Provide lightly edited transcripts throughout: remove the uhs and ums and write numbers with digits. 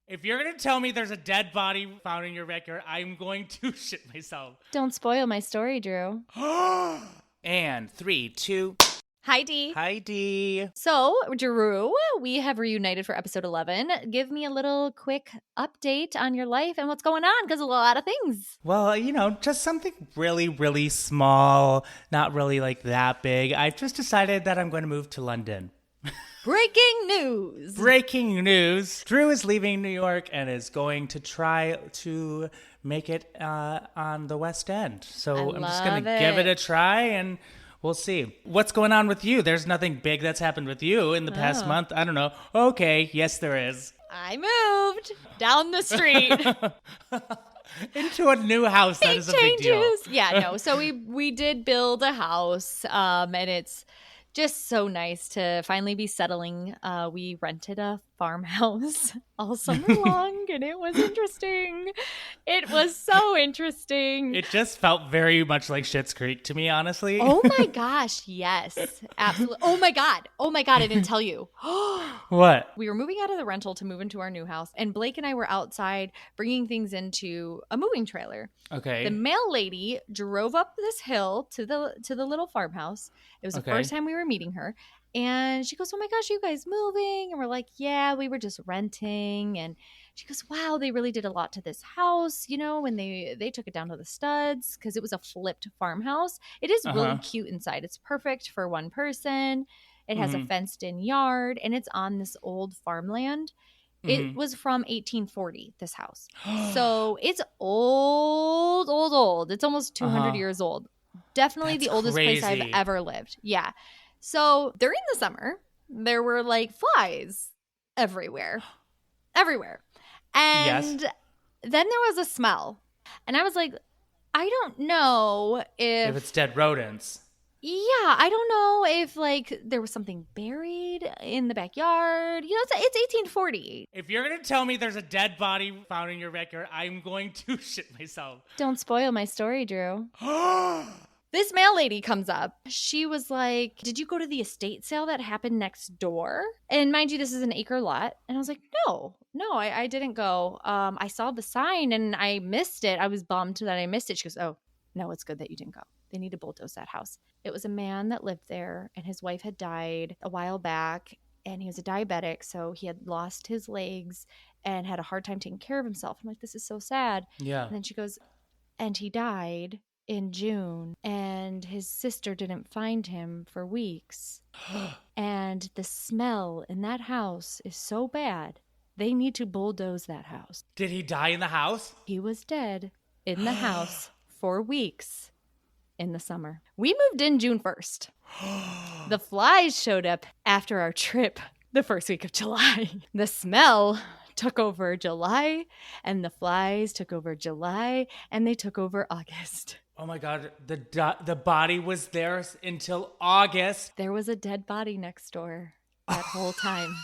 If you're going to tell me there's a dead body found in your backyard, I'm going to shit myself. Don't spoil my story, Drew. And 3, 2. Hi, Dee. Hi, Dee. So, Drew, we have reunited for episode 11. Give me a little quick update on your life and what's going on, because a lot of things. Well, just something really, really small, not really like that big. I've just decided that I'm going to move to London. Breaking news. Breaking news. Drew is leaving New York and is going to try to make it on the West End. So I'm just going to give it a try and we'll see. What's going on with you? There's nothing big that's happened with you in the past month. I don't know. Okay, yes, there is. I moved down the street. Into a new house. That is a big deal. Yeah, no. So we did build a house, and it's just so nice to finally be settling. We rented a farmhouse all summer long, and it was interesting. It was so interesting. It just felt very much like Schitt's Creek to me, honestly. Oh my gosh, yes, absolutely. Oh my god, I didn't tell you. What? We were moving out of the rental to move into our new house, and Blake and I were outside bringing things into a moving trailer. Okay. The mail lady drove up this hill to the little farmhouse. It was the first time we were meeting her. And she goes, "Oh my gosh, are you guys moving?" And we're like, "Yeah, we were just renting." And she goes, "Wow, they really did a lot to this house, when they took it down to the studs, because it was a flipped farmhouse. It is really cute inside. It's perfect for one person. It has a fenced-in yard, and it's on this old farmland. It was from 1840, this house. So it's old. It's almost 200 years old. Definitely the oldest place I've ever lived. Yeah. So during the summer, there were like flies everywhere. And then there was a smell. And I was like, I don't know if it's dead rodents. Yeah, I don't know if like there was something buried in the backyard. It's 1840. If you're going to tell me there's a dead body found in your backyard, I'm going to shit myself. Don't spoil my story, Drew. This mail lady comes up. She was like, "Did you go to the estate sale that happened next door?" And mind you, this is an acre lot. And I was like, no, I didn't go. I saw the sign and I missed it. I was bummed that I missed it. She goes, "Oh, no, it's good that you didn't go. They need to bulldoze that house." It was a man that lived there, and his wife had died a while back, and he was a diabetic, so he had lost his legs and had a hard time taking care of himself. I'm like, this is so sad. Yeah. And then she goes, "And he died in June, and his sister didn't find him for weeks. And the smell in that house is so bad, they need to bulldoze that house." Did he die in the house? He was dead in the house for weeks in the summer. We moved in June 1st. The flies showed up after our trip the first week of July. The smell took over July, and the flies took over July, and they took over August. Oh my God, the body was there until August. There was a dead body next door that whole time.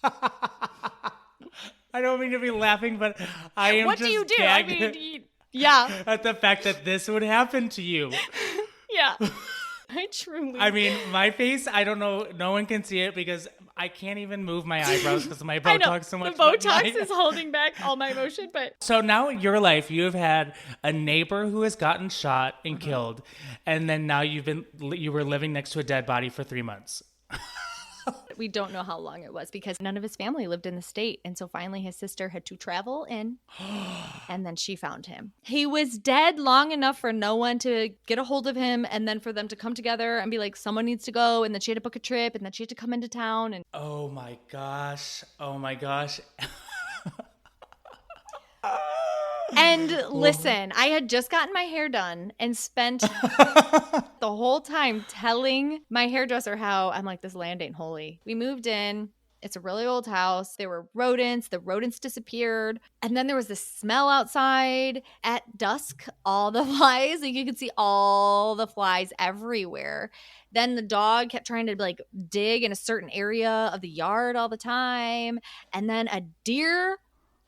I don't mean to be laughing, but I am what just do you do? gagged Yeah. at the fact that this would happen to you. Yeah. I mean, my face, I don't know, no one can see it because I can't even move my eyebrows because of my Botox so much. The Botox is holding back all my emotion, but... So now in your life, you have had a neighbor who has gotten shot and killed, and then now you were living next to a dead body for 3 months. We don't know how long it was because none of his family lived in the state. And so finally his sister had to travel in and then she found him. He was dead long enough for no one to get a hold of him and then for them to come together and be like, someone needs to go. And then she had to book a trip and then she had to come into town. And Oh my gosh. And listen, I had just gotten my hair done and spent the whole time telling my hairdresser how I'm like, this land ain't holy. We moved in. It's a really old house. There were rodents. The rodents disappeared. And then there was this smell outside at dusk. All the flies, like you could see all the flies everywhere. Then the dog kept trying to like dig in a certain area of the yard all the time. And then a deer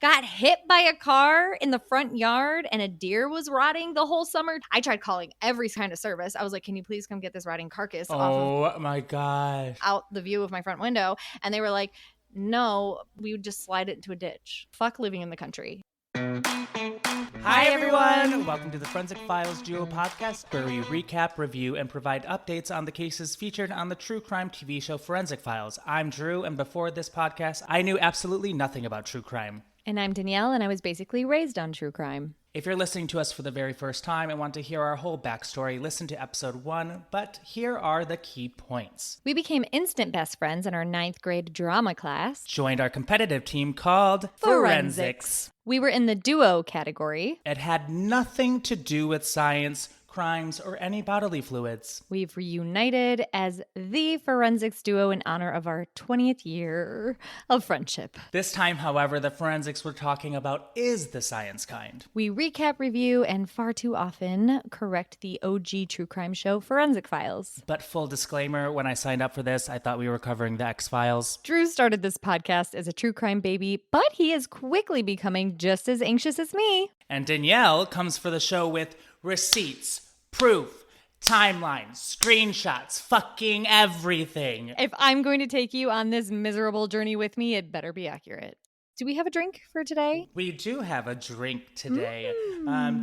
got hit by a car in the front yard and a deer was rotting the whole summer. I tried calling every kind of service. I was like, can you please come get this rotting carcass off of my gosh. out the view of my front window? And they were like, no, we would just slide it into a ditch. Fuck living in the country. Hi, everyone! Welcome to the Forensic Files Duo podcast, where we recap, review, and provide updates on the cases featured on the true crime TV show Forensic Files. I'm Drew, and before this podcast, I knew absolutely nothing about true crime. And I'm Danielle, and I was basically raised on true crime. If you're listening to us for the very first time and want to hear our whole backstory, listen to episode 1, but here are the key points. We became instant best friends in our 9th grade drama class. Joined our competitive team called Forensics. We were in the duo category. It had nothing to do with science, crimes, or any bodily fluids. We've reunited as the forensics duo in honor of our 20th year of friendship. This time, however, the forensics we're talking about is the science kind. We recap, review, and far too often correct the OG true crime show Forensic Files. But full disclaimer, when I signed up for this, I thought we were covering the X-Files. Drew started this podcast as a true crime baby, but he is quickly becoming just as anxious as me. And Danielle comes for the show with receipts, proof, timelines, screenshots, fucking everything. If I'm going to take you on this miserable journey with me, it better be accurate. Do we have a drink for today? We do have a drink today.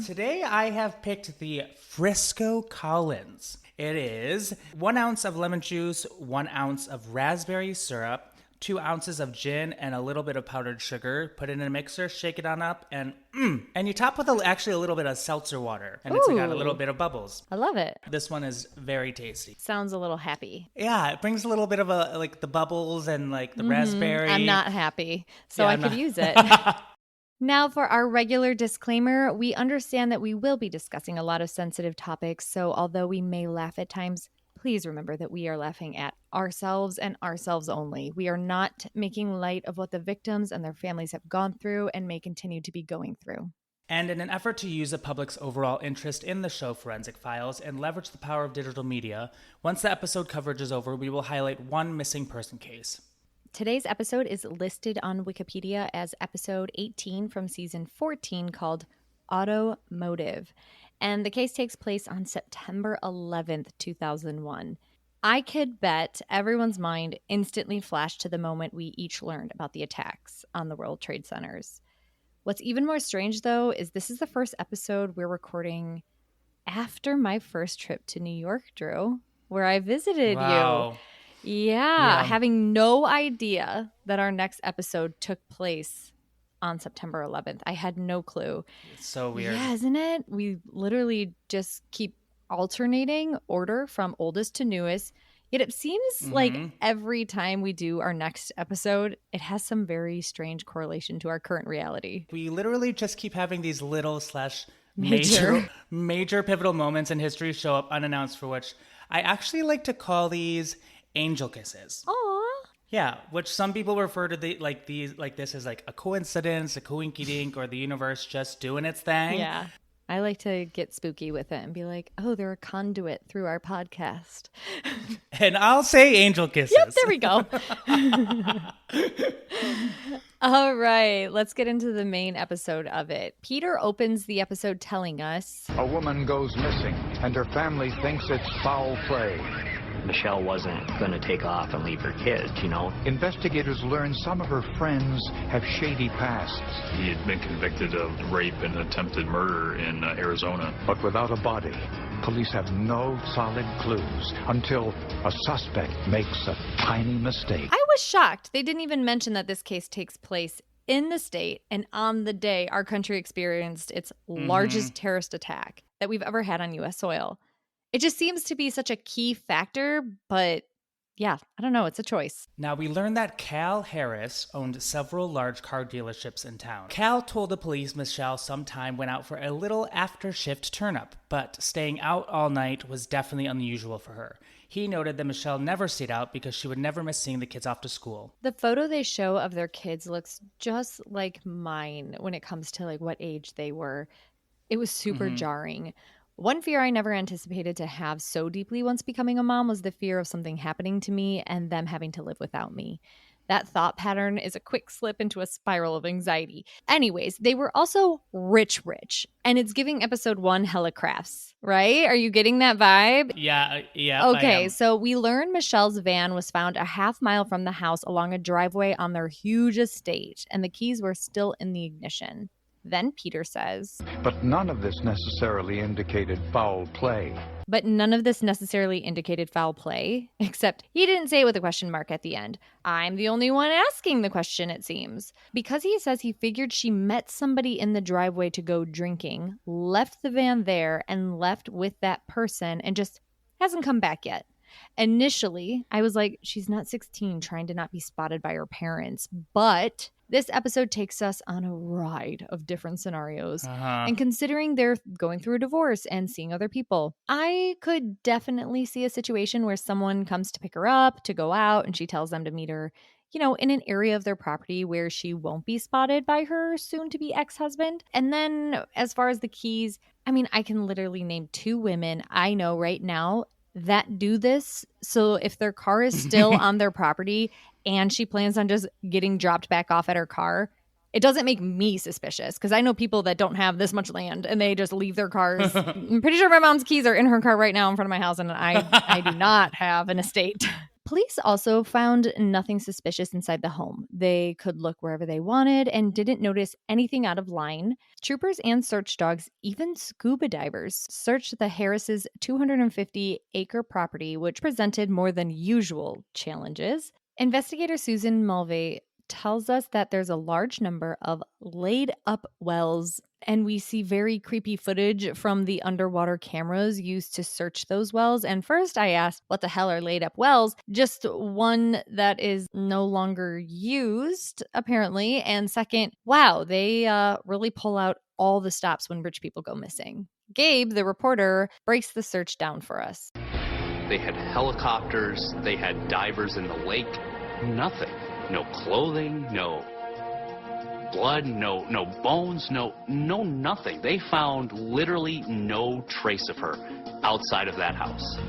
Today I have picked the Frisco Collins. It is 1 ounce of lemon juice, 1 ounce of raspberry syrup, 2 ounces of gin, and a little bit of powdered sugar. Put it in a mixer, shake it on up, and you top with actually a little bit of seltzer water. And it's got a little bit of bubbles. I love it. This one is very tasty. Sounds a little happy. Yeah, it brings a little bit of the bubbles and the raspberry. I'm not happy, so Yeah, I could use it. Now for our regular disclaimer, we understand that we will be discussing a lot of sensitive topics, so although we may laugh at times, please remember that we are laughing at ourselves and ourselves only. We are not making light of what the victims and their families have gone through and may continue to be going through. And in an effort to use the public's overall interest in the show Forensic Files and leverage the power of digital media, once the episode coverage is over, we will highlight one missing person case. Today's episode is listed on Wikipedia as episode 18 from season 14 called Automotive. And the case takes place on September 11th, 2001. I could bet everyone's mind instantly flashed to the moment we each learned about the attacks on the World Trade Centers. What's even more strange, though, is this is the first episode we're recording after my first trip to New York, Drew, where I visited you. Yeah, having no idea that our next episode took place on September 11th. I had no clue. It's so weird. Yeah, isn't it? We literally just keep alternating order from oldest to newest. Yet it seems like every time we do our next episode, it has some very strange correlation to our current reality. We literally just keep having these little / major pivotal moments in history show up unannounced, for which I actually like to call these angel kisses. Aww. Yeah, which some people refer to this as like a coincidence, a coinky-dink, or the universe just doing its thing. Yeah. I like to get spooky with it and be like, oh, they're a conduit through our podcast. And I'll say angel kisses. Yep, there we go. All right, let's get into the main episode of it. Peter opens the episode telling us, a woman goes missing, and her family thinks it's foul play. Michelle wasn't going to take off and leave her kids, you know. Investigators learn some of her friends have shady pasts. He had been convicted of rape and attempted murder in Arizona. But without a body, police have no solid clues until a suspect makes a tiny mistake. I was shocked. They didn't even mention that this case takes place in the state and on the day our country experienced its largest terrorist attack that we've ever had on U.S. soil. It just seems to be such a key factor, but yeah, I don't know. It's a choice. Now, we learned that Cal Harris owned several large car dealerships in town. Cal told the police Michelle sometime went out for a little after-shift turn-up, but staying out all night was definitely unusual for her. He noted that Michelle never stayed out because she would never miss seeing the kids off to school. The photo they show of their kids looks just like mine when it comes to what age they were. It was super jarring. One fear I never anticipated to have so deeply once becoming a mom was the fear of something happening to me and them having to live without me. That thought pattern is a quick slip into a spiral of anxiety. Anyways, they were also rich, and it's giving episode 1 hella crafts, right? Are you getting that vibe? Yeah. Okay, so we learn Michelle's van was found a half mile from the house along a driveway on their huge estate, and the keys were still in the ignition. Then Peter says, But none of this necessarily indicated foul play. Except he didn't say it with a question mark at the end. I'm the only one asking the question, it seems. Because he says he figured she met somebody in the driveway to go drinking, left the van there, and left with that person, and just hasn't come back yet. Initially, I was like, she's not 16 trying to not be spotted by her parents. But this episode takes us on a ride of different scenarios. And considering they're going through a divorce and seeing other people, I could definitely see a situation where someone comes to pick her up to go out and she tells them to meet her, in an area of their property where she won't be spotted by her soon-to-be ex-husband. And then as far as the keys, I can literally name 2 women I know right now that do this. So if their car is still on their property and she plans on just getting dropped back off at her car, it doesn't make me suspicious because I know people that don't have this much land and they just leave their cars. I'm pretty sure my mom's keys are in her car right now in front of my house, and I do not have an estate. Police also found nothing suspicious inside the home. They could look wherever they wanted and didn't notice anything out of line. Troopers and search dogs, even scuba divers, searched the Harris' 250-acre property, which presented more than usual challenges. Investigator Susan Mulvey tells us that there's a large number of laid-up wells, and we see very creepy footage from the underwater cameras used to search those wells. And first I asked, what the hell are laid-up wells? Just one that is no longer used, apparently. And second, wow, they really pull out all the stops when rich people go missing. Gabe, the reporter, breaks the search down for us. They had helicopters, they had divers in the lake, nothing. No clothing, no blood, no bones, no nothing. They found literally no trace of her outside of that house.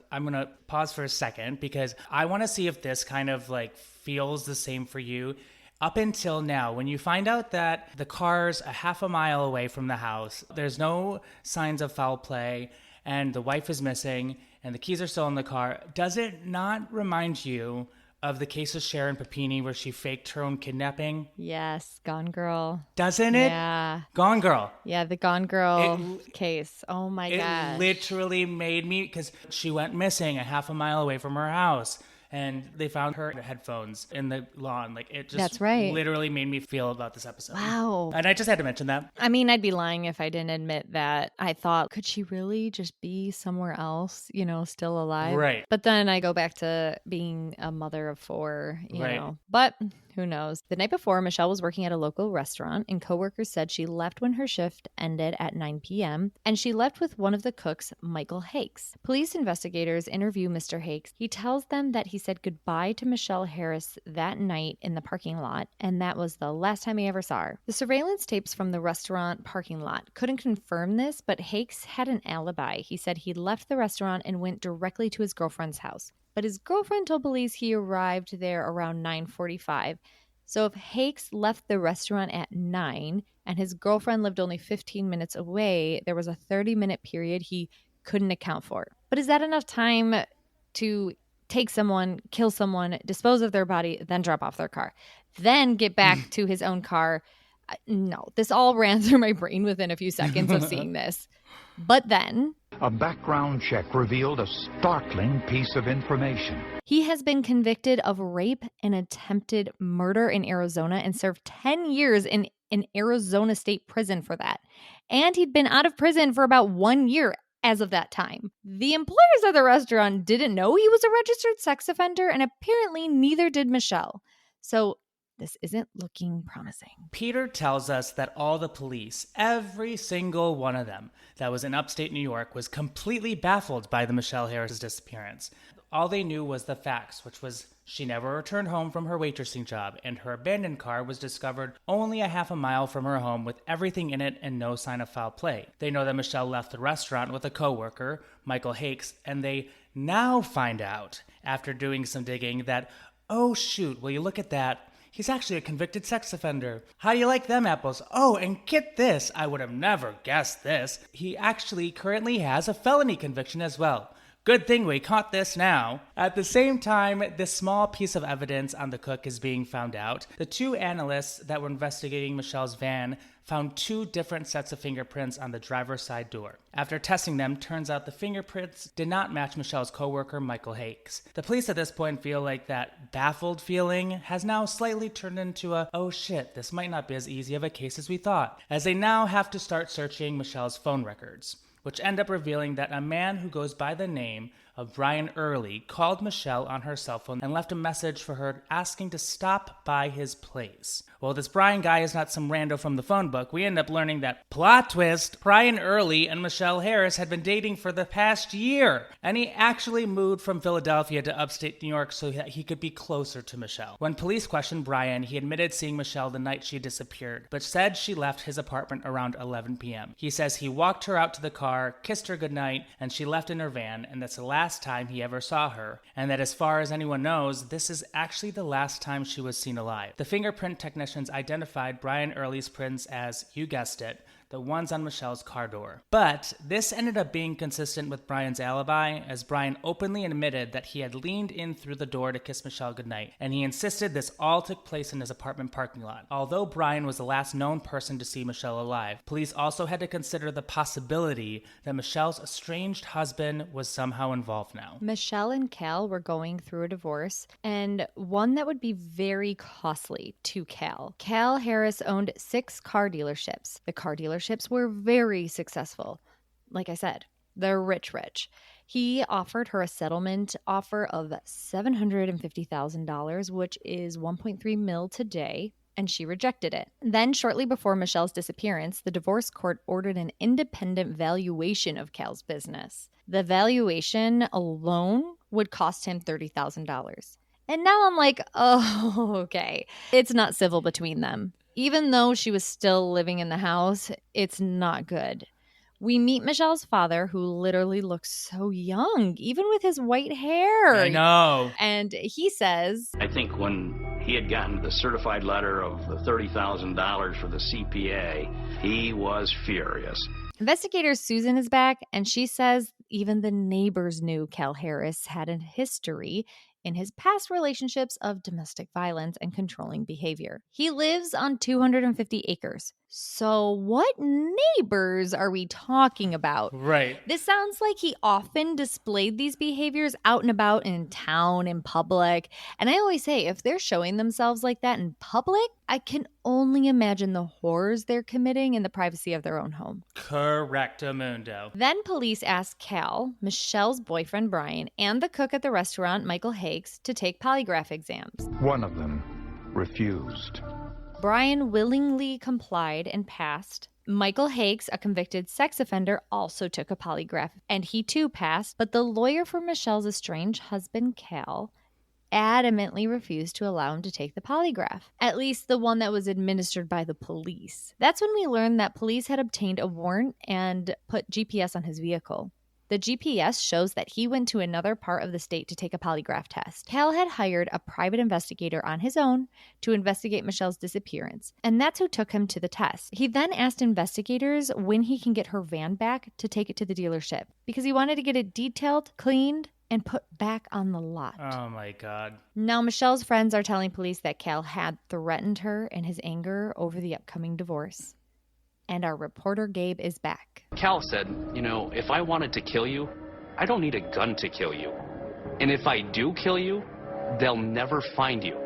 I'm going to pause for a second because I want to see if this kind of feels the same for you. Up until now, when you find out that the car's a half a mile away from the house, there's no signs of foul play, and the wife is missing, and the keys are still in the car, does it not remind you of the case of Sharon Papini where she faked her own kidnapping? Yes, Gone Girl. Doesn't it? Yeah. Gone Girl. Yeah, the Gone Girl case. Oh my gosh. It literally made me, because she went missing a half a mile away from her house. And they found her headphones in the lawn. It just That's right. literally made me feel about this episode. Wow. And I just had to mention that. I'd be lying if I didn't admit that I thought, could she really just be somewhere else, still alive? Right. But then I go back to being a mother of 4, you know. But who knows? The night before, Michelle was working at a local restaurant, and coworkers said she left when her shift ended at 9 p.m., and she left with one of the cooks, Michael Hakes. Police investigators interview Mr. Hakes. He tells them that he said goodbye to Michelle Harris that night in the parking lot, and that was the last time he ever saw her. The surveillance tapes from the restaurant parking lot couldn't confirm this, but Hakes had an alibi. He said he left the restaurant and went directly to his girlfriend's house. But his girlfriend told police he arrived there around 9:45. So if Hakes left the restaurant at 9 and his girlfriend lived only 15 minutes away, there was a 30-minute period he couldn't account for. But is that enough time to take someone, kill someone, dispose of their body, then drop off their car, then get back to his own car? No, this all ran through my brain within a few seconds of seeing this. But then A background check revealed a startling piece of information. he has been convicted of rape and attempted murder in Arizona and served 10 years in an Arizona state prison for that. And he'd been out of prison for about 1 year as of that time. The employers of the restaurant didn't know he was a registered sex offender, and apparently neither did Michelle. So this isn't looking promising. Peter tells us that all the police, every single one of them that was in upstate New York, was completely baffled by the Michelle Harris disappearance. All they knew was the facts, which was she never returned home from her waitressing job, and her abandoned car was discovered only a half a mile from her home with everything in it and no sign of foul play. They know that Michelle left the restaurant with a coworker, Michael Hakes, and they now find out, after doing some digging, that Oh, shoot, will you look at that? He's actually a convicted sex offender. How do you like them apples? Oh, and get this, I would have never guessed this. He actually currently has a felony conviction as well. Good thing we caught this now. At the same time, this small piece of evidence on the cook is being found out. The two analysts that were investigating Michelle's van found 2 different sets of fingerprints on the driver's side door. After testing them, turns out the fingerprints did not match Michelle's coworker, Michael Hakes. The police at this point feel like that baffled feeling has now slightly turned into a, oh shit, this might not be as easy of a case as we thought, as they now have to start searching Michelle's phone records, which end up revealing that a man who goes by the name of Brian Early called Michelle on her cell phone and left a message for her asking to stop by his place. Well, this Brian guy is not some rando from the phone book. We end up learning that, plot twist, Brian Early and Michele Harris had been dating for the past year, and he actually moved from Philadelphia to upstate New York so that he could be closer to Michelle. When police questioned Brian, he admitted seeing Michelle the night she disappeared, but said she left his apartment around 11 p.m. He says he walked her out to the car, kissed her goodnight, and she left in her van, and that's the last time he ever saw her, and that as far as anyone knows, this is actually the last time she was seen alive. The fingerprint technicians identified Brian Early's prints as, you guessed it, the ones on Michelle's car door. But this ended up being consistent with Brian's alibi, as Brian openly admitted that he had leaned in through the door to kiss Michelle goodnight, and he insisted this all took place in his apartment parking lot. Although Brian was the last known person to see Michelle alive, police also had to consider the possibility that Michelle's estranged husband was somehow involved now. Michelle and Cal were going through a divorce, and one that would be very costly to Cal. Cal Harris owned 6 car dealerships. The car dealerships were very successful. Like I said, they're rich. He offered her a settlement offer of $750,000, which is 1.3 mil today, and she rejected it. Then, shortly before Michelle's disappearance, the divorce court ordered an independent valuation of Cal's business. The valuation alone would cost him $30,000. And now I'm like, oh, okay. It's not civil between them. Even though she was still living in the house, it's not good. We meet Michelle's father, who literally looks so young, even with his white hair. I know. And he says, I think when he had gotten the certified letter of the $30,000 for the CPA, he was furious. Investigator Susan is back, and she says even the neighbors knew Cal Harris had a history in his past relationships of domestic violence and controlling behavior. He lives on 250 acres. So what neighbors are we talking about? Right. This sounds like he often displayed these behaviors out and about in town, in public. And I always say, if they're showing themselves like that in public, I can only imagine the horrors they're committing in the privacy of their own home. Correctamundo. Then police asked Cal, Michelle's boyfriend Brian, and the cook at the restaurant, Michael Hakes, to take polygraph exams. One of them refused. Brian willingly complied and passed. Michael Hakes, a convicted sex offender, also took a polygraph, and he too passed, but the lawyer for Michelle's estranged husband, Cal, adamantly refused to allow him to take the polygraph, at least the one that was administered by the police. That's when we learned that police had obtained a warrant and put GPS on his vehicle. The GPS shows that he went to another part of the state to take a polygraph test. Cal had hired a private investigator on his own to investigate Michelle's disappearance, and that's who took him to the test. He then asked investigators when he can get her van back to take it to the dealership, because he wanted to get it detailed, cleaned, and put back on the lot. Oh my God. Now, Michelle's friends are telling police that Cal had threatened her in his anger over the upcoming divorce. And our reporter Gabe is back. Cal said, if I wanted to kill you, I don't need a gun to kill you. And if I do kill you, they'll never find you.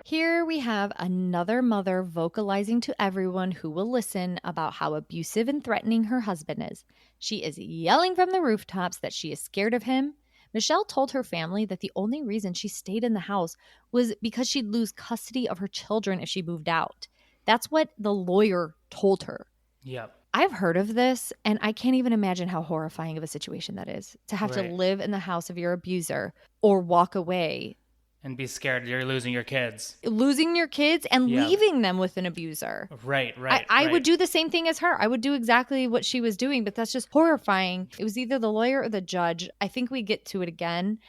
Here we have another mother vocalizing to everyone who will listen about how abusive and threatening her husband is. She is yelling from the rooftops that she is scared of him. Michelle told her family that the only reason she stayed in the house was because she'd lose custody of her children if she moved out. That's what the lawyer told her. Yep. I've heard of this, and I can't even imagine how horrifying of a situation that is, to have to live in the house of your abuser or walk away. And be scared you're losing your kids. Losing your kids and leaving them with an abuser. Right. I would do the same thing as her. I would do exactly what she was doing, but that's just horrifying. It was either the lawyer or the judge. I think we get to it again.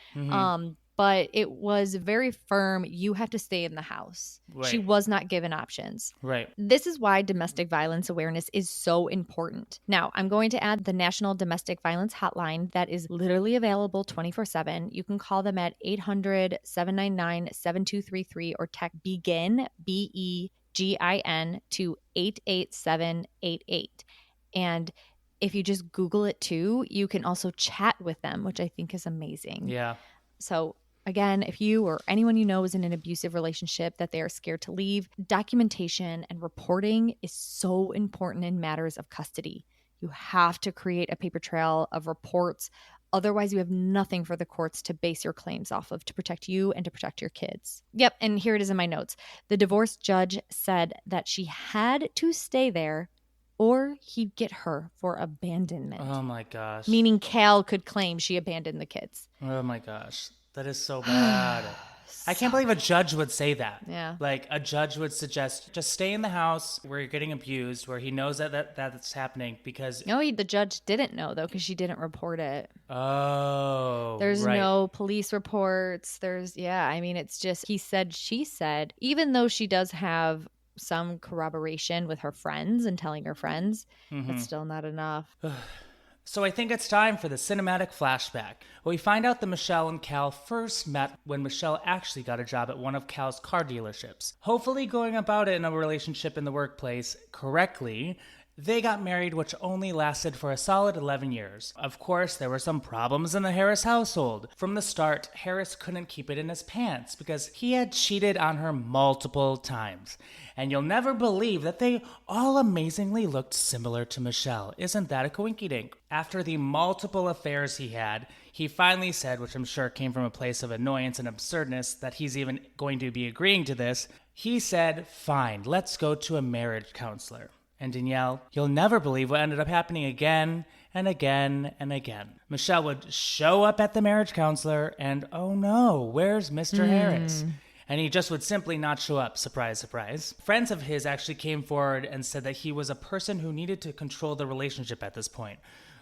but it was very firm. You have to stay in the house. Right. She was not given options. Right. This is why domestic violence awareness is so important. Now, I'm going to add the National Domestic Violence Hotline that is literally available 24/7. You can call them at 800-799-7233 or text BEGIN, BEGIN, to 88788. And if you just Google it too, you can also chat with them, which I think is amazing. Yeah. So again, if you or anyone you know is in an abusive relationship that they are scared to leave, documentation and reporting is so important in matters of custody. You have to create a paper trail of reports. Otherwise, you have nothing for the courts to base your claims off of to protect you and to protect your kids. Yep, and here it is in my notes. The divorce judge said that she had to stay there or he'd get her for abandonment. Oh my gosh. Meaning Cal could claim she abandoned the kids. Oh my gosh. That is so bad. I can't believe a judge would say that. Yeah. Like a judge would suggest just stay in the house where you're getting abused, where he knows that's happening because. No, the judge didn't know though because she didn't report it. Oh. There's right. no police reports. It's just he said, she said, even though she does have some corroboration with her friends and telling her friends, it's still not enough. So I think it's time for the cinematic flashback. We find out that Michele and Cal first met when Michele actually got a job at one of Cal's car dealerships. Hopefully going about it in a relationship in the workplace correctly, they got married, which only lasted for a solid 11 years. Of course, there were some problems in the Harris household. From the start, Harris couldn't keep it in his pants because he had cheated on her multiple times. And you'll never believe that they all amazingly looked similar to Michele. Isn't that a coinkydink? After the multiple affairs he had, he finally said, which I'm sure came from a place of annoyance and absurdness, that he's even going to be agreeing to this. He said, fine, let's go to a marriage counselor. And Danielle, you'll never believe what ended up happening again and again and again. Michele would show up at the marriage counselor and, oh no, where's Mr. Harris? And he just would simply not show up. Surprise, surprise. Friends of his actually came forward and said that he was a person who needed to control the relationship at this point,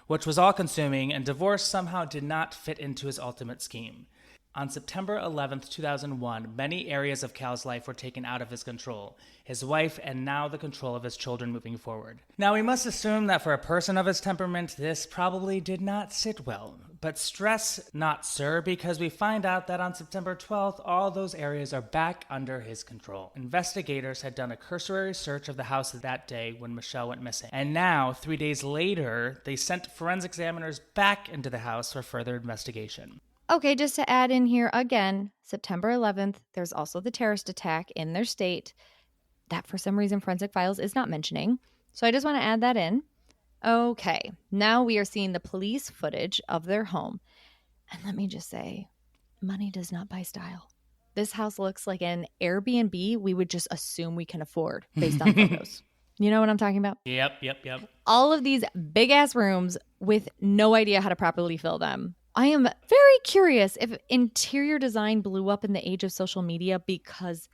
which was all-consuming, and divorce somehow did not fit into his ultimate scheme. On September 11th, 2001, many areas of Cal's life were taken out of his control. His wife, and now the control of his children moving forward. Now, we must assume that for a person of his temperament, this probably did not sit well. But stress not, sir, because we find out that on September 12th, all those areas are back under his control. Investigators had done a cursory search of the house that day when Michele went missing. And now, 3 days later, they sent forensic examiners back into the house for further investigation. Okay, just to add in here again, September 11th, there's also the terrorist attack in their state that for some reason Forensic Files is not mentioning. So I just want to add that in. Okay, now we are seeing the police footage of their home. And let me just say, money does not buy style. This house looks like an Airbnb we would just assume we can afford based on photos. You know what I'm talking about? Yep. All of these big-ass rooms with no idea how to properly fill them. I am very curious if interior design blew up in the age of social media because,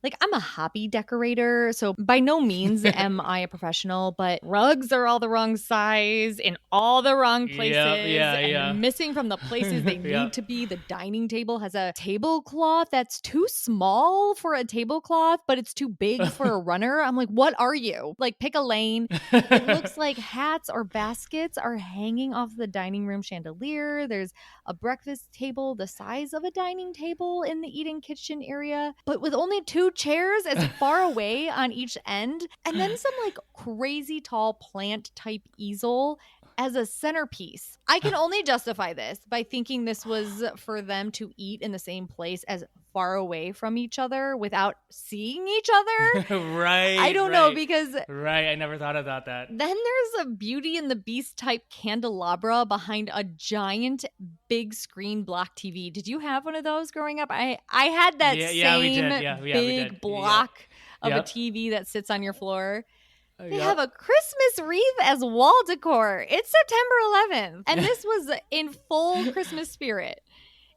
like, I'm a hobby decorator, so by no means am I a professional, but rugs are all the wrong size in all the wrong places and missing from the places they need to be. The dining table has a tablecloth that's too small for a tablecloth, but it's too big for a runner. I'm like, what are you? Like, pick a lane. It looks like hats or baskets are hanging off the dining room chandelier. There's a breakfast table the size of a dining table in the eating kitchen area, but with only 2 chairs as far away on each end, and then some like crazy tall plant type easel as a centerpiece. I can only justify this by thinking this was for them to eat in the same place as far away from each other without seeing each other. Right. I don't know because... Right, I never thought about that. Then there's a Beauty and the Beast type candelabra behind a giant big screen block TV. Did you have one of those growing up? I had that same big block of a TV that sits on your floor. They have a Christmas wreath as wall decor. It's September 11th. And this was in full Christmas spirit.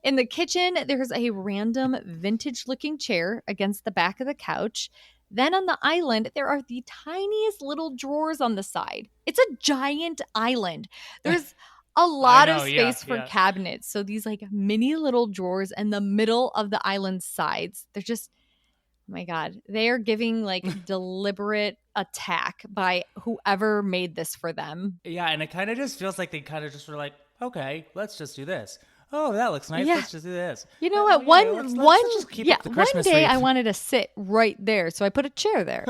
In the kitchen, there's a random vintage-looking chair against the back of the couch. Then on the island, there are the tiniest little drawers on the side. It's a giant island. There's a lot of space for cabinets. So these like mini little drawers in the middle of the island's sides. They're just, oh my God, they are giving like deliberate attack by whoever made this for them. Yeah, and it kind of just feels like they kind of just were like, okay, let's just do this. Oh, that looks nice. Yeah. Let's just do this. You know what? One day I wanted to sit right there, so I put a chair there.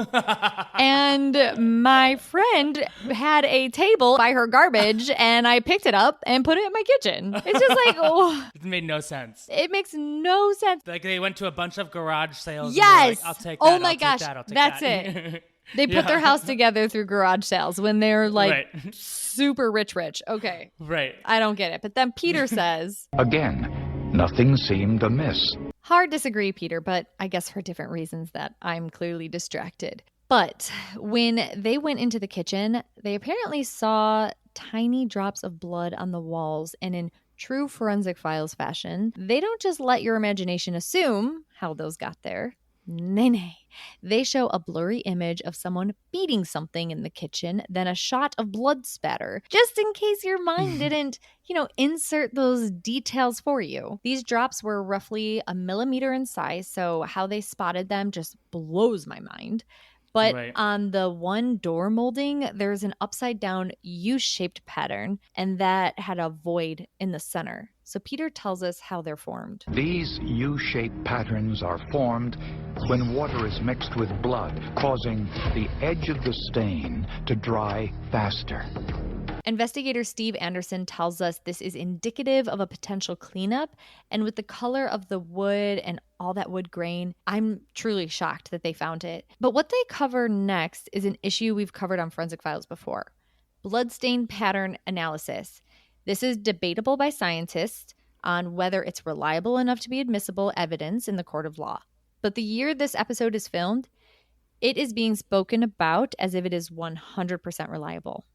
And my friend had a table by her garbage, and I picked it up and put it in my kitchen. It's just like, oh. It made no sense. It makes no sense. Like they went to a bunch of garage sales. Yes. And like, I'll take that. Oh my gosh. That's it. They put their house together through garage sales when they're like super rich. Okay. Right. I don't get it. But then Peter says, Again, nothing seemed amiss. Hard disagree, Peter, but I guess for different reasons that I'm clearly distracted. But when they went into the kitchen, they apparently saw tiny drops of blood on the walls. And in true Forensic Files fashion, they don't just let your imagination assume how those got there. Nay. They show a blurry image of someone beating something in the kitchen, then a shot of blood spatter, just in case your mind didn't, insert those details for you. These drops were roughly 1 millimeter in size, so how they spotted them just blows my mind. But on the one door molding, there's an upside down U-shaped pattern, and that had a void in the center. So Peter tells us how they're formed. These U-shaped patterns are formed when water is mixed with blood, causing the edge of the stain to dry faster. Investigator Steve Anderson tells us this is indicative of a potential cleanup, and with the color of the wood and all that wood grain, I'm truly shocked that they found it. But what they cover next is an issue we've covered on Forensic Files before: bloodstain pattern analysis. This is debatable by scientists on whether it's reliable enough to be admissible evidence in the court of law. But the year this episode is filmed, it is being spoken about as if it is 100% reliable.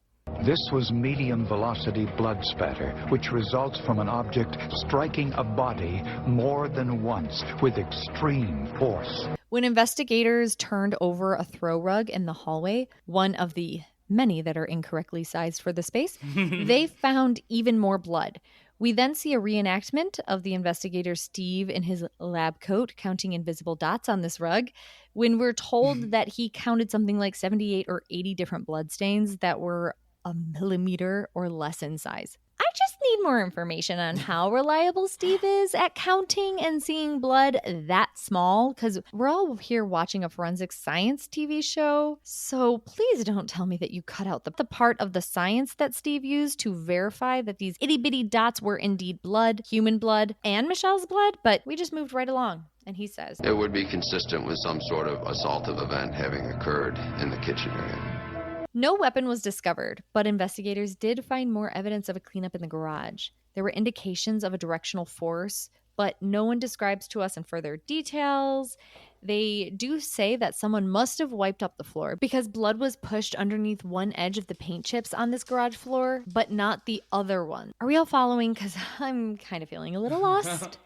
This was medium velocity blood spatter, which results from an object striking a body more than once with extreme force. When investigators turned over a throw rug in the hallway, one of the many that are incorrectly sized for the space, they found even more blood. We then see a reenactment of the investigator Steve in his lab coat counting invisible dots on this rug, when we're told that he counted something like 78 or 80 different bloodstains that were 1 millimeter or less in size. I just need more information on how reliable Steve is at counting and seeing blood that small, because we're all here watching a forensic science TV show. So please don't tell me that you cut out the part of the science that Steve used to verify that these itty bitty dots were indeed blood, human blood, and Michelle's blood, but we just moved right along. And he says, it would be consistent with some sort of assaultive event having occurred in the kitchen area. No weapon was discovered, but investigators did find more evidence of a cleanup in the garage. There were indications of a directional force, but no one describes to us in further details. They do say that someone must have wiped up the floor because blood was pushed underneath one edge of the paint chips on this garage floor, but not the other one. Are we all following? Because I'm kind of feeling a little lost.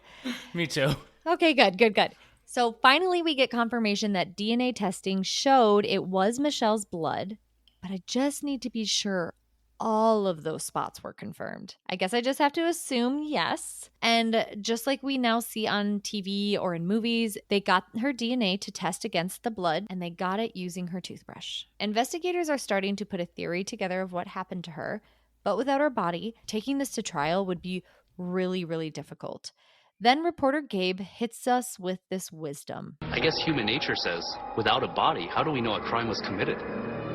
Me too. Okay, good. So finally we get confirmation that DNA testing showed it was Michelle's blood, but I just need to be sure all of those spots were confirmed. I guess I just have to assume yes. And just like we now see on TV or in movies, they got her DNA to test against the blood, and they got it using her toothbrush. Investigators are starting to put a theory together of what happened to her, but without her body, taking this to trial would be really, really difficult. Then reporter Gabe hits us with this wisdom. I guess human nature says, without a body, how do we know a crime was committed?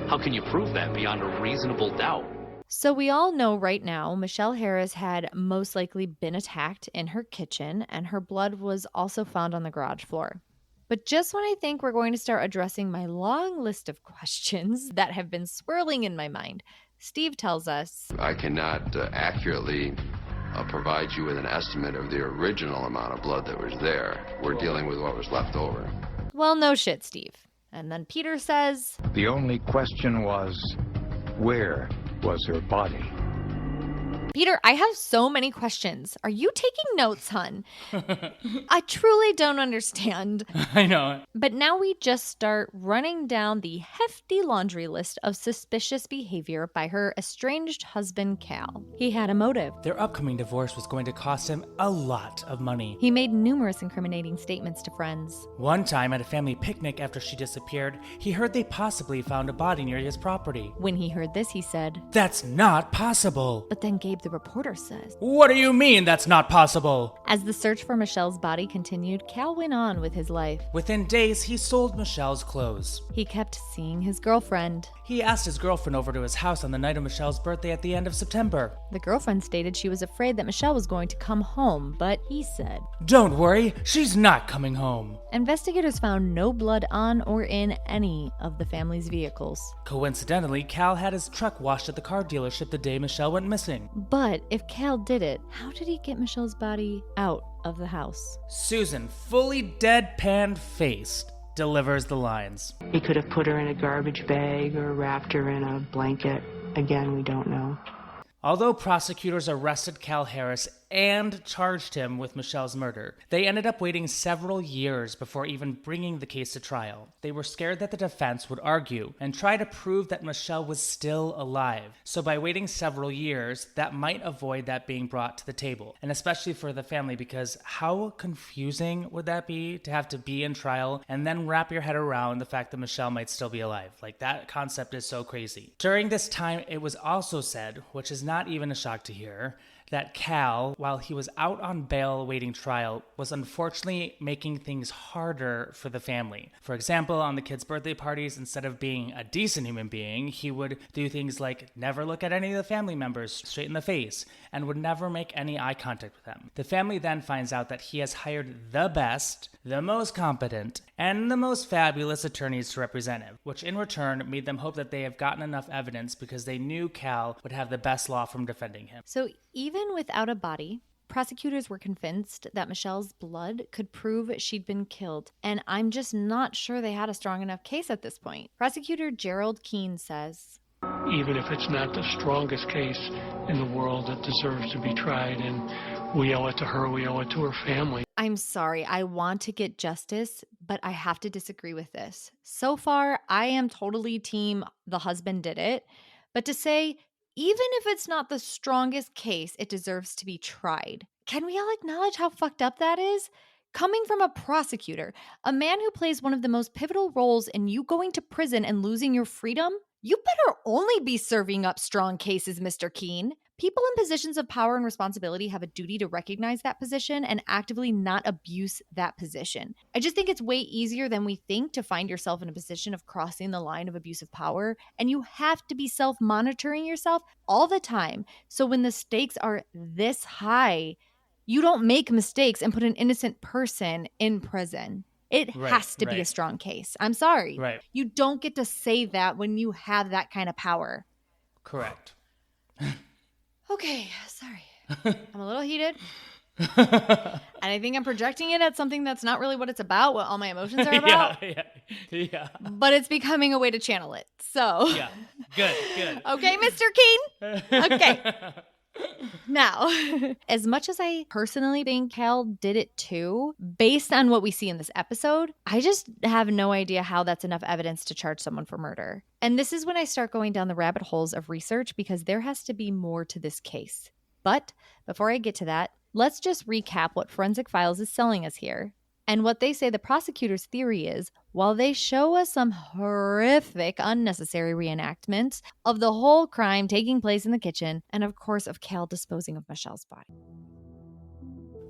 How can you prove that beyond a reasonable doubt? So we all know right now Michele Harris had most likely been attacked in her kitchen, and her blood was also found on the garage floor. But just when I think we're going to start addressing my long list of questions that have been swirling in my mind, Steve tells us, I cannot accurately provide you with an estimate of the original amount of blood that was there. We're dealing with what was left over. Well, no shit, Steve. And then Peter says, The only question was, where was her body? Peter, I have so many questions. Are you taking notes, hun? I truly don't understand. I know. But now we just start running down the hefty laundry list of suspicious behavior by her estranged husband, Cal. He had a motive. Their upcoming divorce was going to cost him a lot of money. He made numerous incriminating statements to friends. One time at a family picnic after she disappeared, he heard they possibly found a body near his property. When he heard this, he said, "That's not possible." But then Gabe the reporter says, "What do you mean that's not possible?" As the search for Michelle's body continued, Cal went on with his life. Within days, he sold Michelle's clothes. He kept seeing his girlfriend. He asked his girlfriend over to his house on the night of Michelle's birthday at the end of September. The girlfriend stated she was afraid that Michelle was going to come home, but he said, "Don't worry, she's not coming home." Investigators found no blood on or in any of the family's vehicles. Coincidentally, Cal had his truck washed at the car dealership the day Michelle went missing. But if Cal did it, how did he get Michelle's body out of the house? Susan, fully deadpan-faced, delivers the lines. He could have put her in a garbage bag or wrapped her in a blanket. Again, we don't know. Although prosecutors arrested Cal Harris and charged him with Michelle's murder, they ended up waiting several years before even bringing the case to trial. They were scared that the defense would argue and try to prove that Michelle was still alive. So by waiting several years, that might avoid that being brought to the table, and especially for the family, because how confusing would that be to have to be in trial and then wrap your head around the fact that Michelle might still be alive? Like, that concept is so crazy. During this time, it was also said, which is not even a shock to hear, that Cal, while he was out on bail awaiting trial, was unfortunately making things harder for the family. For example, on the kids' birthday parties, instead of being a decent human being, he would do things like never look at any of the family members straight in the face and would never make any eye contact with them. The family then finds out that he has hired the best, the most competent, and the most fabulous attorneys to represent him, which in return made them hope that they have gotten enough evidence because they knew Cal would have the best law from defending him. So even without a body, prosecutors were convinced that Michelle's blood could prove she'd been killed, and I'm just not sure they had a strong enough case at this point. Prosecutor Gerald Keene says, even if it's not the strongest case in the world, it deserves to be tried, and we owe it to her, we owe it to her family. I'm sorry, I want to get justice, but I have to disagree with this. So far, I am totally team the husband did it, but to say, even if it's not the strongest case, it deserves to be tried. Can we all acknowledge how fucked up that is? Coming from a prosecutor, a man who plays one of the most pivotal roles in you going to prison and losing your freedom, you better only be serving up strong cases, Mr. Keene. People in positions of power and responsibility have a duty to recognize that position and actively not abuse that position. I just think it's way easier than we think to find yourself in a position of crossing the line of abusive power, and you have to be self-monitoring yourself all the time. So when the stakes are this high, you don't make mistakes and put an innocent person in prison. It has to be a strong case. I'm sorry. Right. You don't get to say that when you have that kind of power. Correct. Okay, sorry. I'm a little heated. And I think I'm projecting it at something that's not really what it's about, what all my emotions are about. Yeah. But it's becoming a way to channel it. So. Yeah. Good. Okay, Mr. Keene? Okay. Now, as much as I personally think Cal did it too, based on what we see in this episode, I just have no idea how that's enough evidence to charge someone for murder. And this is when I start going down the rabbit holes of research because there has to be more to this case. But before I get to that, let's just recap what Forensic Files is selling us here. And what they say the prosecutor's theory is, while they show us some horrific, unnecessary reenactments of the whole crime taking place in the kitchen, and of course of Cal disposing of Michelle's body.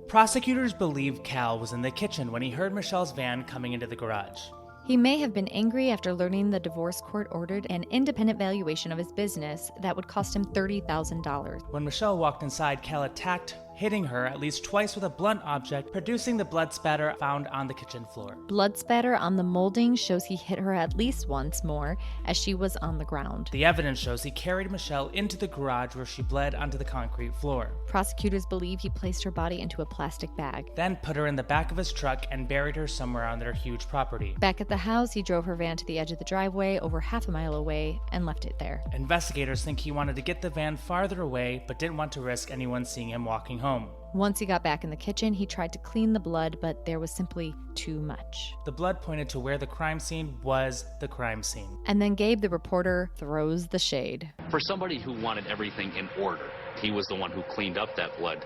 Prosecutors believe Cal was in the kitchen when he heard Michelle's van coming into the garage. He may have been angry after learning the divorce court ordered an independent valuation of his business that would cost him $30,000. When Michelle walked inside, Cal attacked hitting her at least twice with a blunt object, producing the blood spatter found on the kitchen floor. Blood spatter on the molding shows he hit her at least once more as she was on the ground. The evidence shows he carried Michele into the garage where she bled onto the concrete floor. Prosecutors believe he placed her body into a plastic bag. Then put her in the back of his truck and buried her somewhere on their huge property. Back at the house, he drove her van to the edge of the driveway over half a mile away and left it there. Investigators think he wanted to get the van farther away, but didn't want to risk anyone seeing him walking home. Once he got back in the kitchen, he tried to clean the blood, but there was simply too much. The blood pointed to where the crime scene was the crime scene. And then Gabe, the reporter, throws the shade. For somebody who wanted everything in order, he was the one who cleaned up that blood.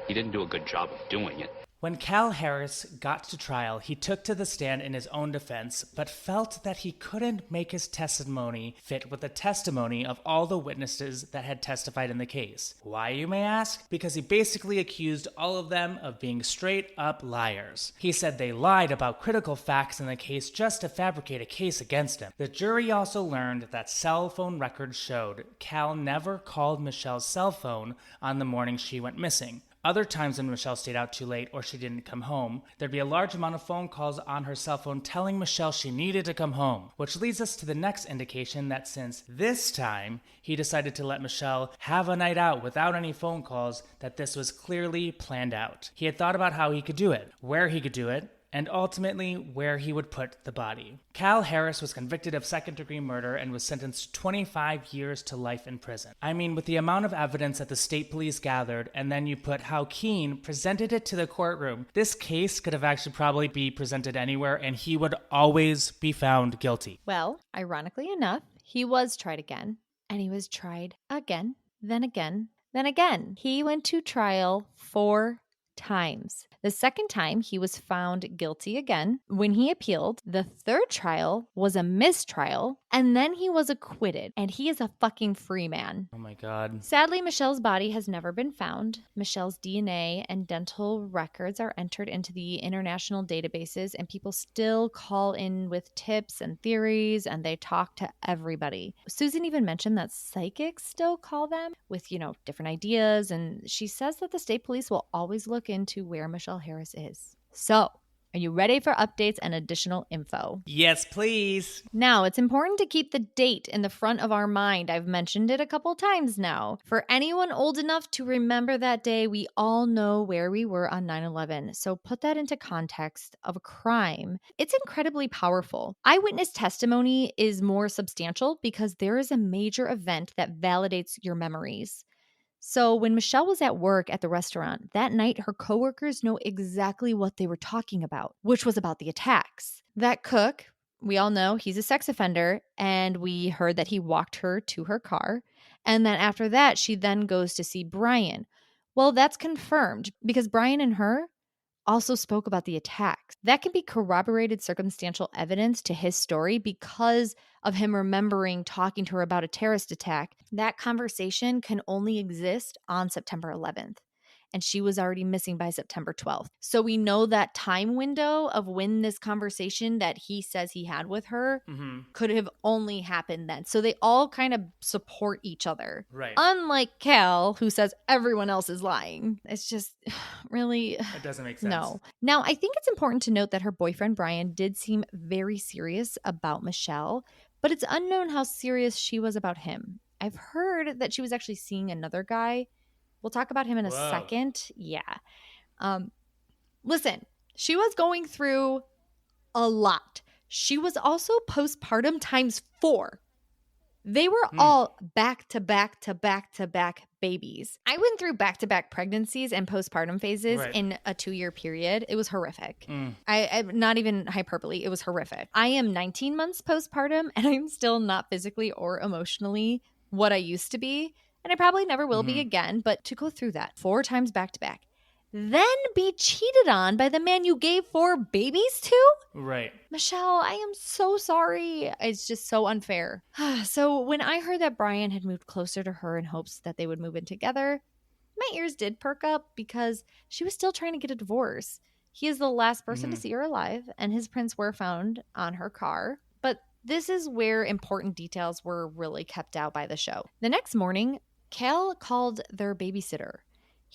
He didn't do a good job of doing it. When Cal Harris got to trial, he took to the stand in his own defense, but felt that he couldn't make his testimony fit with the testimony of all the witnesses that had testified in the case. Why, you may ask? Because he basically accused all of them of being straight up liars. He said they lied about critical facts in the case just to fabricate a case against him. The jury also learned that cell phone records showed Cal never called Michelle's cell phone on the morning she went missing. Other times when Michele stayed out too late or she didn't come home, there'd be a large amount of phone calls on her cell phone telling Michele she needed to come home, which leads us to the next indication that since this time he decided to let Michele have a night out without any phone calls, that this was clearly planned out. He had thought about how he could do it, where he could do it, and ultimately where he would put the body. Cal Harris was convicted of second-degree murder and was sentenced to 25 years to life in prison. I mean, with the amount of evidence that the state police gathered, and then you put how Keene presented it to the courtroom, this case could have actually probably be presented anywhere, and he would always be found guilty. Well, ironically enough, he was tried again, and he was tried again, then again, then again. He went to trial 4 times. The second time, he was found guilty again. When he appealed, the third trial was a mistrial, and then he was acquitted, and he is a fucking free man. Oh my God. Sadly, Michelle's body has never been found. Michelle's DNA and dental records are entered into the international databases, and people still call in with tips and theories, and they talk to everybody. Susan even mentioned that psychics still call them with, different ideas, and she says that the state police will always look into where Michele Harris is. So, are you ready for updates and additional info? Yes, please. Now, it's important to keep the date in the front of our mind. I've mentioned it a couple times now. For anyone old enough to remember that day, we all know where we were on 9/11. So put that into context of a crime. It's incredibly powerful. Eyewitness testimony is more substantial because there is a major event that validates your memories. So when Michele was at work at the restaurant that night, her coworkers know exactly what they were talking about, which was about the attacks. That cook, we all know he's a sex offender, and we heard that he walked her to her car. And then after that, she then goes to see Brian. Well, that's confirmed because Brian and her also spoke about the attacks. That can be corroborated circumstantial evidence to his story because of him remembering talking to her about a terrorist attack. That conversation can only exist on September 11th. And she was already missing by September 12th. So we know that time window of when this conversation that he says he had with her could have only happened then. So they all kind of support each other. Right. Unlike Cal, who says everyone else is lying. It's just really... It doesn't make sense. No. Now, I think it's important to note that her boyfriend, Brian, did seem very serious about Michele, but it's unknown how serious she was about him. I've heard that she was actually seeing another guy. We'll talk about him in a second. Yeah. Listen, she was going through a lot. She was also postpartum times 4. They were all back to back to back to back babies. I went through back to back pregnancies and postpartum phases in a 2-year period. It was horrific. I'm not even hyperbole. It was horrific. I am 19 months postpartum, and I'm still not physically or emotionally what I used to be. And I probably never will be again, but to go through that 4 times back to back, then be cheated on by the man you gave 4 babies to? Right. Michele, I am so sorry. It's just so unfair. So when I heard that Brian had moved closer to her in hopes that they would move in together, my ears did perk up because she was still trying to get a divorce. He is the last person to see her alive, and his prints were found on her car. But this is where important details were really kept out by the show. The next morning, Cal called their babysitter.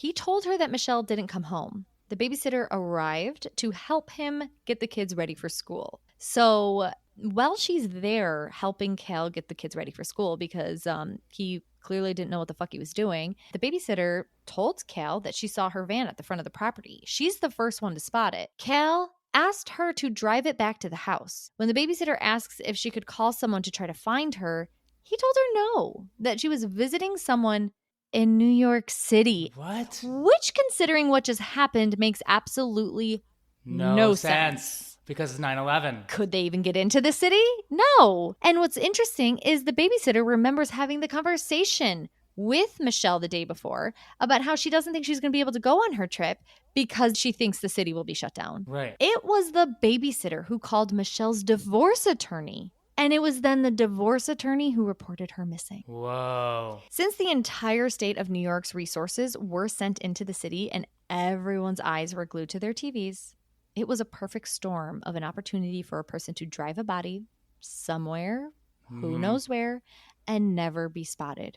He told her that Michelle didn't come home. The babysitter arrived to help him get the kids ready for school. So while she's there helping Cal get the kids ready for school because he clearly didn't know what the fuck he was doing, the babysitter told Cal that she saw her van at the front of the property. She's the first one to spot it. Cal asked her to drive it back to the house. When the babysitter asks if she could call someone to try to find her, he told her no, that she was visiting someone in New York City. What? Which, considering what just happened, makes absolutely no sense. Because it's 9/11. Could they even get into the city? No. And what's interesting is the babysitter remembers having the conversation with Michelle the day before about how she doesn't think she's going to be able to go on her trip because she thinks the city will be shut down. Right. It was the babysitter who called Michelle's divorce attorney. And it was then the divorce attorney who reported her missing. Whoa. Since the entire state of New York's resources were sent into the city and everyone's eyes were glued to their TVs, it was a perfect storm of an opportunity for a person to drive a body somewhere, who knows where, and never be spotted.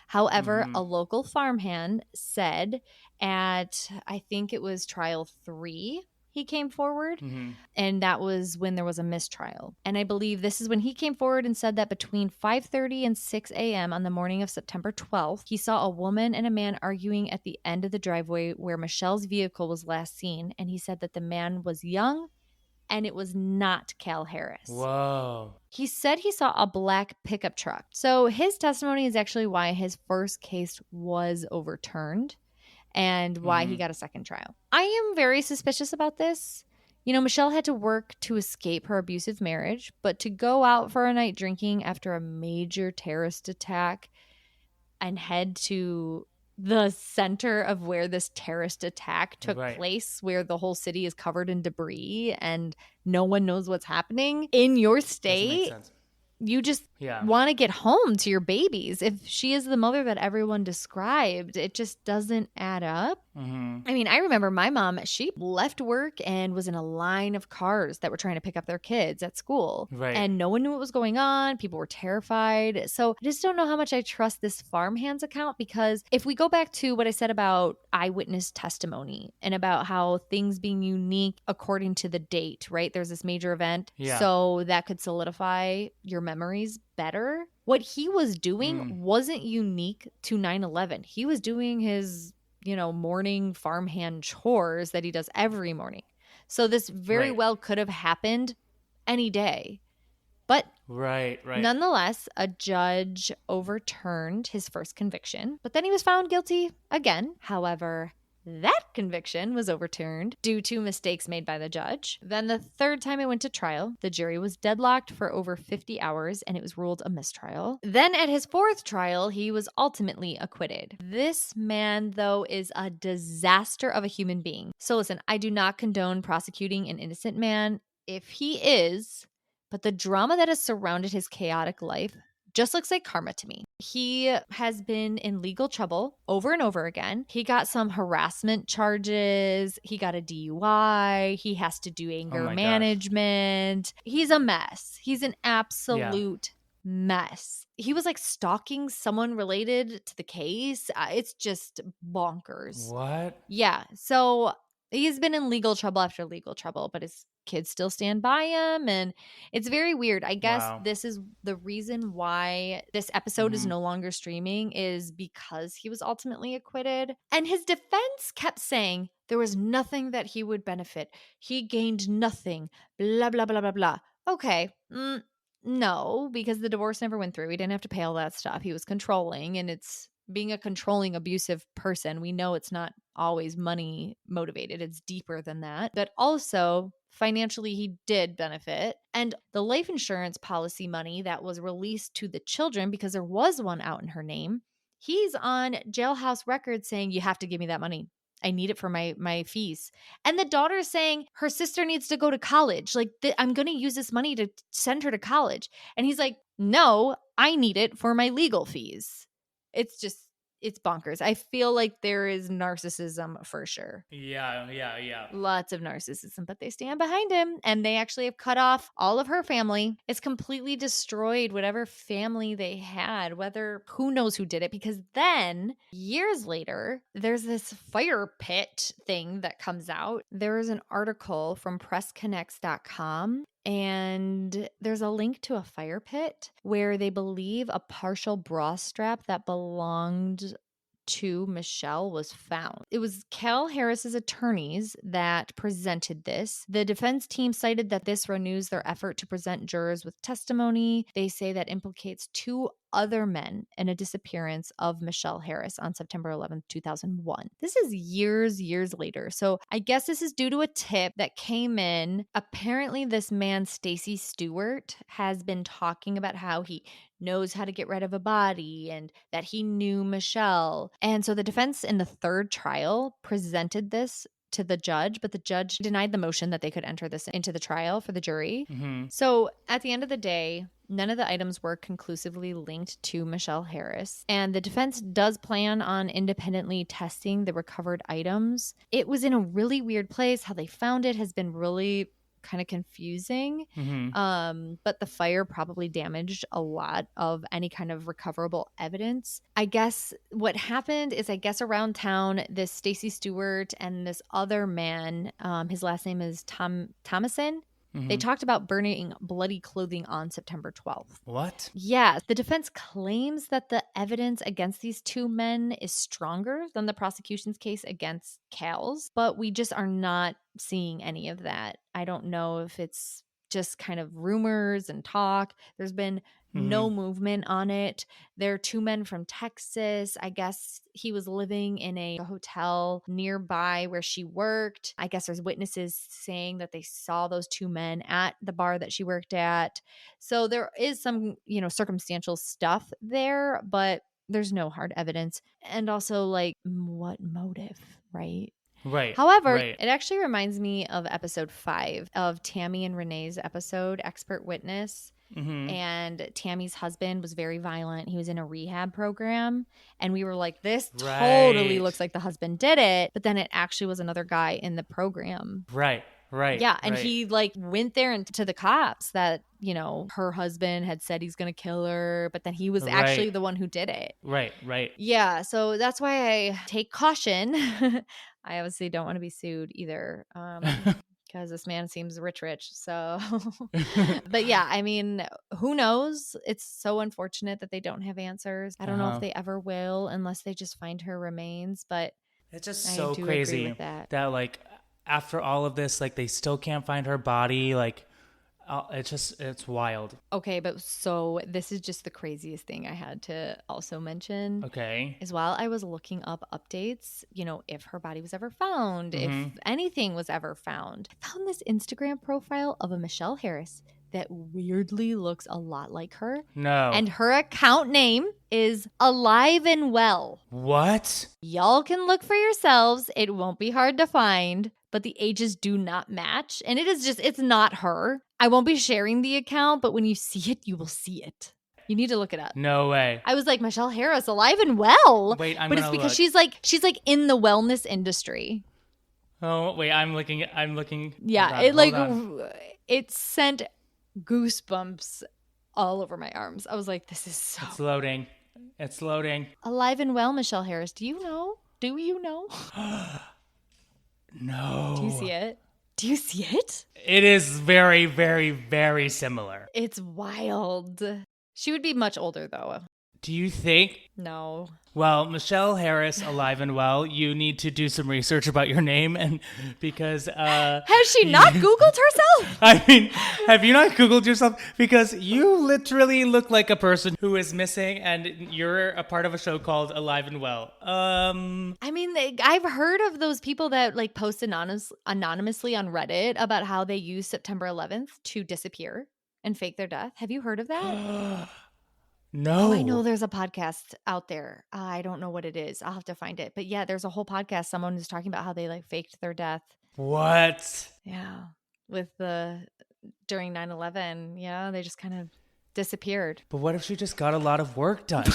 However, a local farmhand said at, I think it was trial 3, he came forward, and that was when there was a mistrial. And I believe this is when he came forward and said that between 5:30 and 6 a.m. on the morning of September 12th, he saw a woman and a man arguing at the end of the driveway where Michelle's vehicle was last seen. And he said that the man was young and it was not Cal Harris. Whoa. He said he saw a black pickup truck. So his testimony is actually why his first case was overturned and why he got a second trial. I am very suspicious about this. You know, Michelle had to work to escape her abusive marriage, but to go out for a night drinking after a major terrorist attack and head to the center of where this terrorist attack took place, where the whole city is covered in debris and no one knows what's happening in your state, you just want to get home to your babies. If she is the mother that everyone described, it just doesn't add up. I mean, I remember my mom, she left work and was in a line of cars that were trying to pick up their kids at school. And no one knew what was going on. People were terrified. So I just don't know how much I trust this farmhand's account, because if we go back to what I said about eyewitness testimony and about how things being unique according to the date, right? There's this major event. So that could solidify your memories better. What he was doing wasn't unique to 9/11. He was doing his, morning farmhand chores that he does every morning. So this very well could have happened any day. But nonetheless, a judge overturned his first conviction, but then he was found guilty again. However, that conviction was overturned due to mistakes made by the judge. Then the third time it went to trial, the jury was deadlocked for over 50 hours and it was ruled a mistrial. Then at his fourth trial, he was ultimately acquitted. This man, though, is a disaster of a human being. So listen, I do not condone prosecuting an innocent man if he is, but the drama that has surrounded his chaotic life just looks like karma to me. He has been in legal trouble over and over again. He got some harassment charges. He got a DUI. He has to do anger management. He's a mess. He's an absolute mess. He was like stalking someone related to the case. It's just bonkers. What? Yeah. So he's been in legal trouble after legal trouble, but his kids still stand by him, and it's very weird. I guess this is the reason why this episode is no longer streaming, is because he was ultimately acquitted. And his defense kept saying there was nothing that he would benefit. He gained nothing, blah, blah, blah, blah, blah. Okay. No, because the divorce never went through. He didn't have to pay all that stuff. He was controlling, and it's being a controlling, abusive person. We know it's not always money motivated. It's deeper than that. But also, financially, he did benefit. And the life insurance policy money that was released to the children, because there was one out in her name, he's on jailhouse records saying, you have to give me that money. I need it for my fees. And the daughter is saying her sister needs to go to college. Like, I'm going to use this money to send her to college. And he's like, no, I need it for my legal fees. It's just it's bonkers. I feel like there is narcissism for sure. Yeah. Lots of narcissism, but they stand behind him, and they actually have cut off all of her family. It's completely destroyed whatever family they had, whether who knows who did it, because then years later, there's this fire pit thing that comes out. There is an article from pressconnects.com. And there's a link to a fire pit where they believe a partial bra strap that belonged to Michele was found. It was Cal Harris's attorneys that presented this. The defense team cited that this renews their effort to present jurors with testimony. They say that implicates 2 other men in a disappearance of Michele Harris on September 11th, 2001. This is years later. So I guess this is due to a tip that came in. Apparently this man, Stacy Stewart, has been talking about how he knows how to get rid of a body and that he knew Michele. And so the defense in the 3rd trial presented this to the judge, but the judge denied the motion that they could enter this into the trial for the jury. So at the end of the day, none of the items were conclusively linked to Michele Harris. And the defense does plan on independently testing the recovered items. It was in a really weird place. How they found it has been really kind of confusing. But the fire probably damaged a lot of any kind of recoverable evidence. I guess what happened is, around town, this Stacy Stewart and this other man, his last name is Thomason. They talked about burning bloody clothing on September 12th. What? Yeah. The defense claims that the evidence against these 2 men is stronger than the prosecution's case against Cal's, but we just are not seeing any of that. I don't know if it's just kind of rumors and talk. There's been no movement on it. There are 2 men from Texas. I guess he was living in a hotel nearby where she worked. I guess there's witnesses saying that they saw those 2 men at the bar that she worked at. So there is some, circumstantial stuff there, but there's no hard evidence. And also, like, what motive, right? Right. However, it actually reminds me of episode 5 of Tammy and Renee's episode, Expert Witness. And Tammy's husband was very violent. He was in a rehab program. And we were like, this totally looks like the husband did it. But then it actually was another guy in the program. Right. Yeah. And he went there and to the cops that, her husband had said he's going to kill her. But then he was actually the one who did it. Right. Yeah. So that's why I take caution. I obviously don't want to be sued either. Because this man seems rich. So, but yeah, I mean, who knows? It's so unfortunate that they don't have answers. I don't know if they ever will unless they just find her remains. But it's just so crazy that like after all of this, like they still can't find her body. Like it's wild. Okay, but so this is just the craziest thing I had to also mention. Okay. Is while I was looking up updates, if her body was ever found, if anything was ever found, I found this Instagram profile of a Michele Harris that weirdly looks a lot like her. No. And her account name is Alive and Well. What? Y'all can look for yourselves. It won't be hard to find, but the ages do not match. And it's not her. I won't be sharing the account, but when you see it, you will see it. You need to look it up. No way. I was like, Michele Harris, alive and well. Wait, but it's because she's like in the wellness industry. Oh, wait, I'm looking. Yeah, it sent goosebumps all over my arms. I was like, this is so. It's loading. Alive and well, Michele Harris. Do you know? No. Do you see it? It is very, very, very similar. It's wild. She would be much older, though. Do you think? No. Well, Michele Harris, alive and well, you need to do some research about your name, and because has she not Googled herself? I mean, have you not Googled yourself? Because you literally look like a person who is missing, and you're a part of a show called Alive and Well. I mean, I've heard of those people that like post anonymously on Reddit about how they use September 11th to disappear and fake their death. Have you heard of that? No. Oh, I know there's a podcast out there. I don't know what it is. I'll have to find it. But yeah, there's a whole podcast. Someone is talking about how they like faked their death. What? Yeah. During 9/11, yeah, they just kind of disappeared. But what if she just got a lot of work done?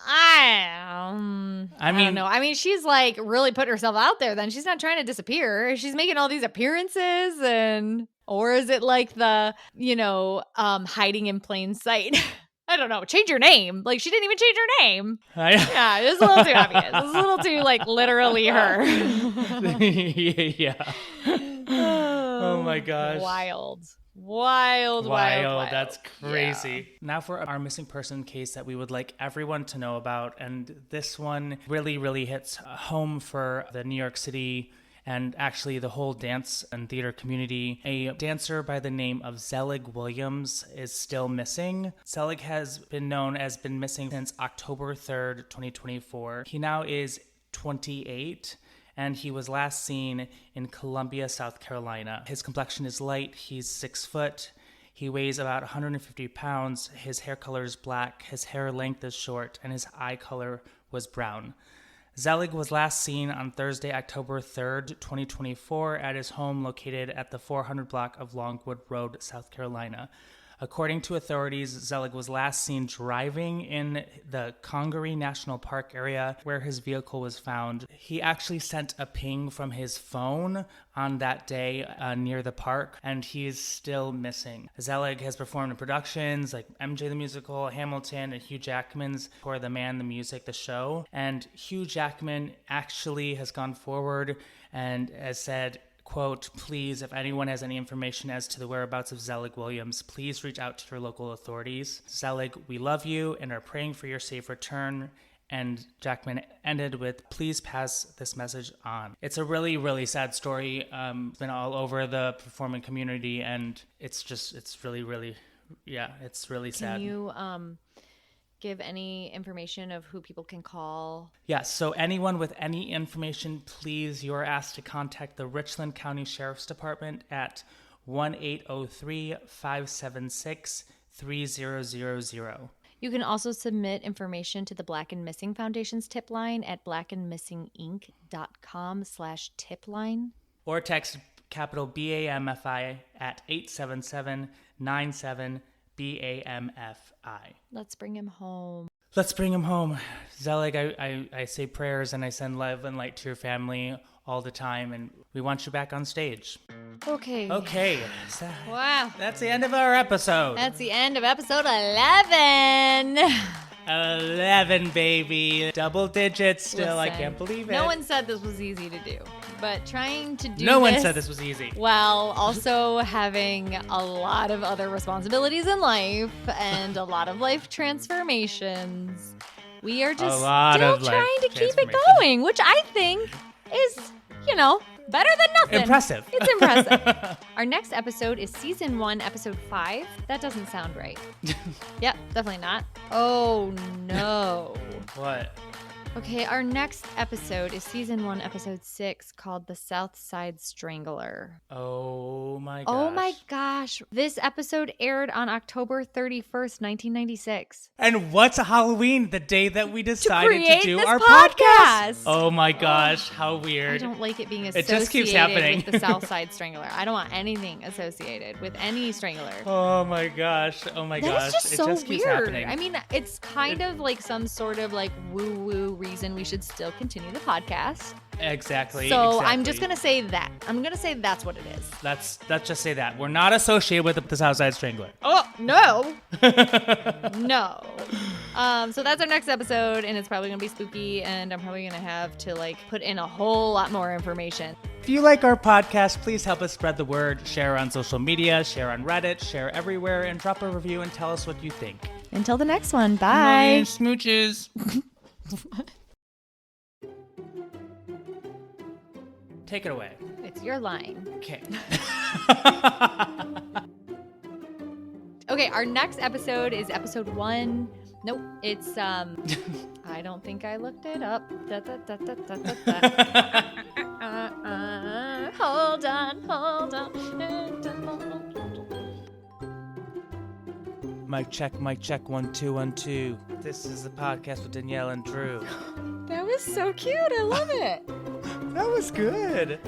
I don't know. I mean, she's like really put herself out there then. She's not trying to disappear. She's making all these appearances or is it like the, hiding in plain sight? I don't know. Change your name. Like, she didn't even change her name. Yeah, it was a little too obvious. It was a little too, like, literally her. Yeah. Oh, my gosh. Wild. That's crazy. Yeah. Now for our missing person case that we would like everyone to know about. And this one really, really hits home for the New York City and actually the whole dance and theater community. A dancer by the name of Zelig Williams is still missing. Zelig has been missing since October 3rd, 2024. He now is 28. And he was last seen in Columbia, South Carolina. His complexion is light. He's 6 foot. He weighs about 150 pounds. His hair color is black. His hair length is short. And his eye color was brown. Zelig was last seen on Thursday, October 3rd, 2024, at his home located at the 400 block of Longwood Road, South Carolina. According to authorities, Zelig was last seen driving in the Congaree National Park area where his vehicle was found. He actually sent a ping from his phone on that day near the park, and he is still missing. Zelig has performed in productions like MJ the Musical, Hamilton, and Hugh Jackman's For the Man, the Music, the Show. And Hugh Jackman actually has gone forward and has said, quote, please, if anyone has any information as to the whereabouts of Zelig Williams, please reach out to your local authorities. Zelig, we love you and are praying for your safe return. And Jackman ended with, please pass this message on. It's a really, really sad story. It's been all over the performing community, and it's really, really, it's really sad. Can you give any information of who people can call? Yes, so anyone with any information, please, you're asked to contact the Richland County Sheriff's Department at 1-803-576-3000. You can also submit information to the Black and Missing Foundation's tip line at blackandmissinginc.com/tipline. Or text capital BAMFI at 877-97-BAMFI. Let's bring him home. Let's bring him home. Zelig, I say prayers and I send love and light to your family all the time, and we want you back on stage. Okay. So wow. That's the end of our episode. That's the end of episode 11. 11, baby. Double digits still. Listen, I can't believe it. No one said this was easy to do, but trying to do No one said this was easy. While also having a lot of other responsibilities in life and a lot of life transformations. We are just still trying to keep it going, which I think is, better than nothing. Impressive. It's impressive. Our next episode is season 1, episode 5. That doesn't sound right. Yep, definitely not. Oh, no. What? Okay, our next episode is season 1, episode 6, called The South Side Strangler. Oh my gosh. Oh my gosh. This episode aired on October 31st, 1996. And what's Halloween? The day that we decided to do our podcast. Oh my gosh, how weird. I don't like it being associated it just keeps happening. with the South Side Strangler. I don't want anything associated with any strangler. Oh my gosh. That is just so weird. I mean, it's kind of like some sort of like woo-woo reason we should still continue the podcast. Exactly. I'm just going to say that. I'm going to say that's what it is. Let's just say that. We're not associated with the Southside Strangler. Oh, no. No. So that's our next episode, and it's probably going to be spooky, and I'm probably going to have to put in a whole lot more information. If you like our podcast, please help us spread the word. Share on social media, share on Reddit, share everywhere, and drop a review and tell us what you think. Until the next one. Bye. Smooches. Take it away. It's your line. Okay. Okay, our next episode is episode 1. Nope, it's I don't think I looked it up. Hold on. Mic check, 1 2 1 2. This is the podcast with Danielle and Drew. That was so cute. I love it. That was good.